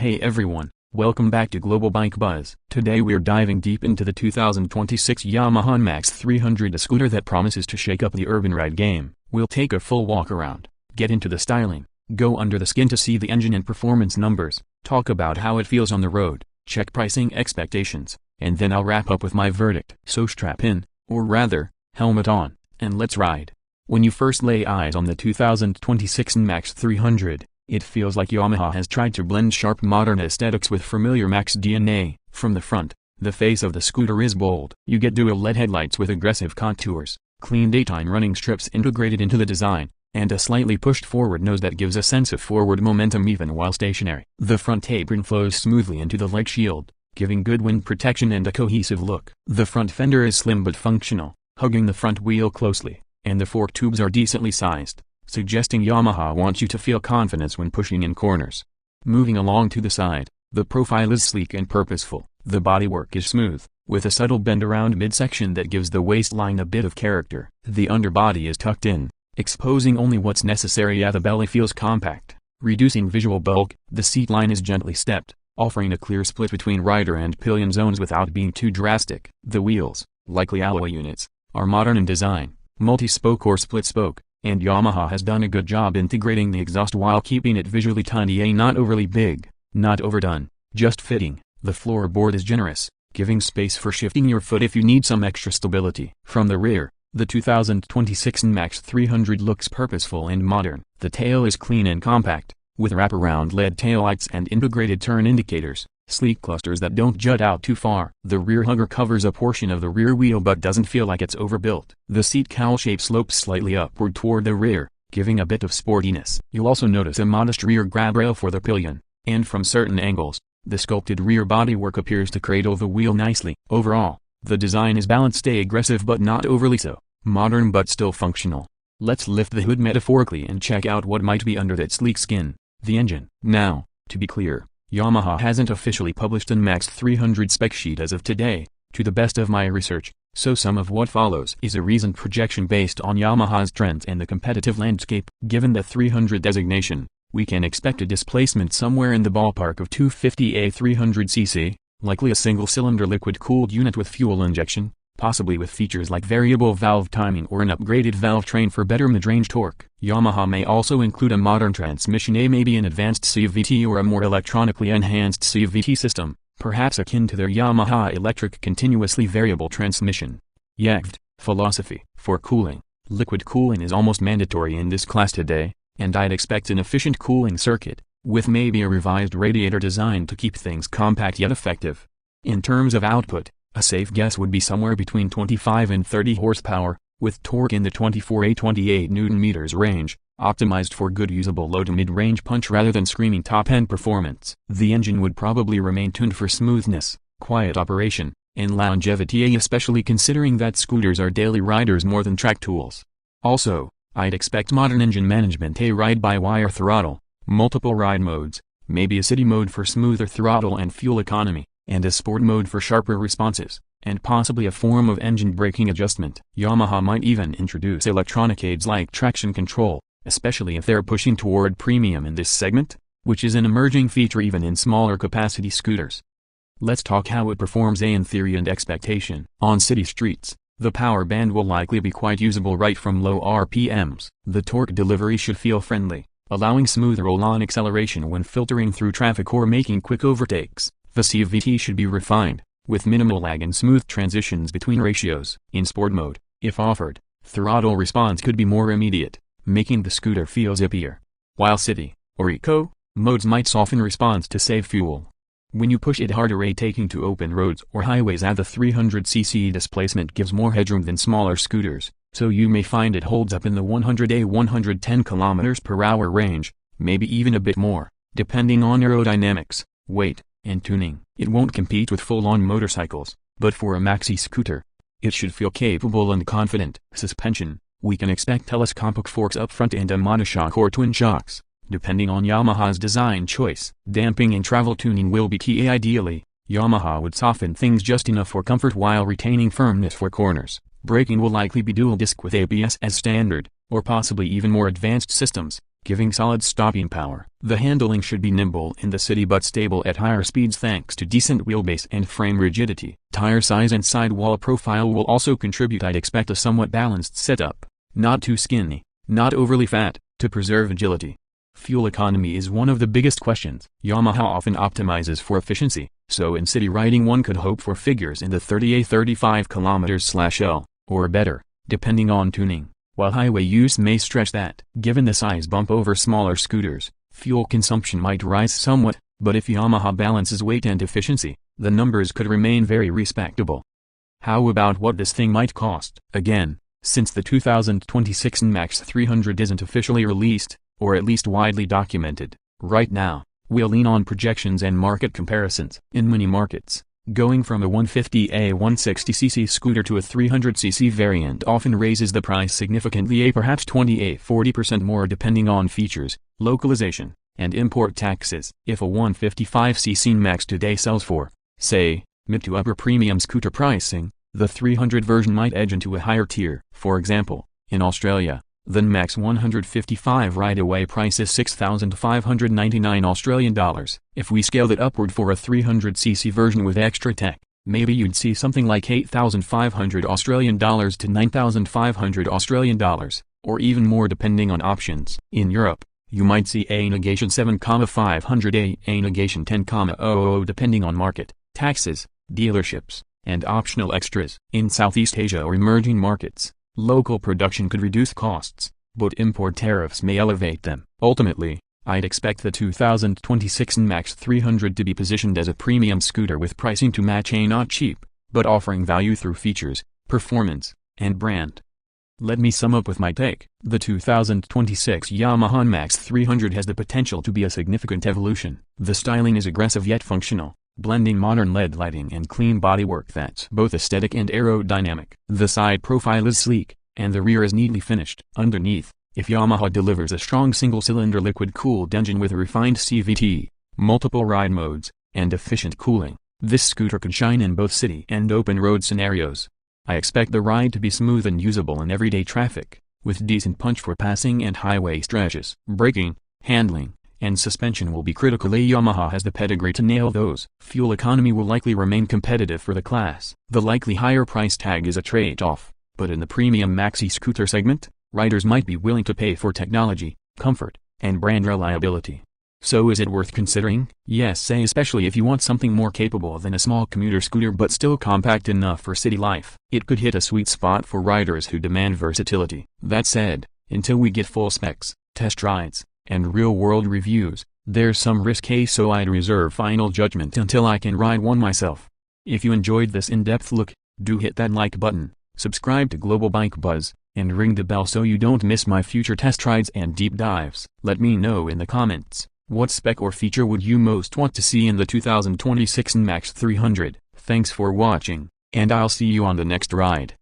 Hey everyone, welcome back to Global Bike Buzz. Today we're diving deep into the 2026 Yamaha NMAX 300, a scooter that promises to shake up the urban ride game. We'll take a full walk around, get into the styling, go under the skin to see the engine and performance numbers, talk about how it feels on the road, check pricing expectations, and then I'll wrap up with my verdict. So strap in, or rather, helmet on, and let's ride. When you first lay eyes on the 2026 NMAX 300, it feels like Yamaha has tried to blend sharp modern aesthetics with familiar Max DNA. From the front, the face of the scooter is bold. You get dual LED headlights with aggressive contours, clean daytime running strips integrated into the design, and a slightly pushed forward nose that gives a sense of forward momentum even while stationary. The front apron flows smoothly into the leg shield, giving good wind protection and a cohesive look. The front fender is slim but functional, hugging the front wheel closely, and the fork tubes are decently sized, suggesting Yamaha wants you to feel confidence when pushing in corners. Moving along to the side, the profile is sleek and purposeful. The bodywork is smooth, with a subtle bend around midsection that gives the waistline a bit of character. The underbody is tucked in, exposing only what's necessary, yet the belly feels compact, reducing visual bulk. The seat line is gently stepped, offering a clear split between rider and pillion zones without being too drastic. The wheels, likely alloy units, are modern in design, multi-spoke or split-spoke, and Yamaha has done a good job integrating the exhaust while keeping it visually tiny, not overly big, not overdone, just fitting. The floorboard is generous, giving space for shifting your foot if you need some extra stability. From the rear, the 2026 NMAX 300 looks purposeful and modern. The tail is clean and compact, with wraparound LED taillights and integrated turn indicators, sleek clusters that don't jut out too far. The rear hugger covers a portion of the rear wheel but doesn't feel like it's overbuilt. The seat cowl shape slopes slightly upward toward the rear, giving a bit of sportiness. You'll also notice a modest rear grab rail for the pillion, and from certain angles, the sculpted rear bodywork appears to cradle the wheel nicely. Overall, the design is balanced, aggressive but not overly so, modern but still functional. Let's lift the hood metaphorically and check out what might be under that sleek skin: the engine. Now, to be clear, Yamaha hasn't officially published an NMAX 300 spec sheet as of today, to the best of my research, so some of what follows is a recent projection based on Yamaha's trends and the competitive landscape. Given the 300 designation, we can expect a displacement somewhere in the ballpark of 250 300cc, likely a single-cylinder liquid-cooled unit with fuel injection, possibly with features like variable valve timing or an upgraded valve train for better mid-range torque. Yamaha may also include a modern transmission, maybe an advanced CVT or a more electronically enhanced CVT system, perhaps akin to their Yamaha electric continuously variable transmission. YEVT philosophy. For cooling, liquid cooling is almost mandatory in this class today, and I'd expect an efficient cooling circuit, with maybe a revised radiator design to keep things compact yet effective. In terms of output, a safe guess would be somewhere between 25 and 30 horsepower, with torque in the 24–28 Nm range, optimized for good usable low to mid-range punch rather than screaming top-end performance. The engine would probably remain tuned for smoothness, quiet operation, and longevity, especially considering that scooters are daily riders more than track tools. Also, I'd expect modern engine management: a ride-by-wire throttle, multiple ride modes, maybe a city mode for smoother throttle and fuel economy, and a sport mode for sharper responses, and possibly a form of engine braking adjustment. Yamaha might even introduce electronic aids like traction control, especially if they're pushing toward premium in this segment, which is an emerging feature even in smaller capacity scooters. Let's talk how it performs in theory and expectation. On city streets, the power band will likely be quite usable right from low RPMs. The torque delivery should feel friendly, allowing smooth roll-on acceleration when filtering through traffic or making quick overtakes. The CVT should be refined, with minimal lag and smooth transitions between ratios. In sport mode, if offered, throttle response could be more immediate, making the scooter feel zippier, while city, or eco, modes might soften response to save fuel. When you push it harder, taking to open roads or highways, at the 300cc displacement gives more headroom than smaller scooters, so you may find it holds up in the 110 km/h range, maybe even a bit more, depending on aerodynamics, weight, and tuning. It won't compete with full-on motorcycles, but for a maxi-scooter, it should feel capable and confident. Suspension: we can expect telescopic forks up front and a monoshock or twin shocks, depending on Yamaha's design choice. Damping and travel tuning will be key. Ideally, Yamaha would soften things just enough for comfort while retaining firmness for corners. Braking will likely be dual disc with ABS as standard, or possibly even more advanced systems, giving solid stopping power. The handling should be nimble in the city but stable at higher speeds thanks to decent wheelbase and frame rigidity. Tire size and sidewall profile will also contribute. I'd expect a somewhat balanced setup, not too skinny, not overly fat, to preserve agility. Fuel economy is one of the biggest questions. Yamaha often optimizes for efficiency, so in city riding one could hope for figures in the 30–35 km/L, or better, depending on tuning, while highway use may stretch that. Given the size bump over smaller scooters, fuel consumption might rise somewhat, but if Yamaha balances weight and efficiency, the numbers could remain very respectable. How about what this thing might cost? Again, since the 2026 NMAX 300 isn't officially released, or at least widely documented, right now, we'll lean on projections and market comparisons. In many markets, going from a 150A 160cc scooter to a 300cc variant often raises the price significantly, perhaps 20–40% more depending on features, localization, and import taxes. If a 155cc NMAX today sells for, say, mid to upper premium scooter pricing, the 300 version might edge into a higher tier. For example, in Australia, the NMAX 155 ride-away price is $6,599 . If we scaled it upward for a 300cc version with extra tech, maybe you'd see something like $8,500 to $9,500, or even more depending on options. In Europe, you might see a negation 7,500, a negation 10,000 depending on market, taxes, dealerships, and optional extras. In Southeast Asia or emerging markets, local production could reduce costs, but import tariffs may elevate them. Ultimately, I'd expect the 2026 NMAX 300 to be positioned as a premium scooter with pricing to match a not cheap, but offering value through features, performance, and brand. Let me sum up with my take. The 2026 Yamaha NMAX 300 has the potential to be a significant evolution. The styling is aggressive yet functional, blending modern LED lighting and clean bodywork that's both aesthetic and aerodynamic. The side profile is sleek, and the rear is neatly finished. Underneath, if Yamaha delivers a strong single-cylinder liquid-cooled engine with a refined CVT, multiple ride modes, and efficient cooling, this scooter could shine in both city and open road scenarios. I expect the ride to be smooth and usable in everyday traffic, with decent punch for passing and highway stretches. Braking, handling, and suspension will be critical. Yamaha has the pedigree to nail those. Fuel economy will likely remain competitive for the class. The likely higher price tag is a trade-off, but in the premium maxi-scooter segment, riders might be willing to pay for technology, comfort, and brand reliability. So is it worth considering? Yes, especially if you want something more capable than a small commuter scooter but still compact enough for city life. It could hit a sweet spot for riders who demand versatility. That said, until we get full specs, test rides, and real-world reviews, there's some risk, so I'd reserve final judgment until I can ride one myself. If you enjoyed this in-depth look, do hit that like button, subscribe to Global Bike Buzz, and ring the bell so you don't miss my future test rides and deep dives. Let me know in the comments, what spec or feature would you most want to see in the 2026 NMAX 300? Thanks for watching, and I'll see you on the next ride.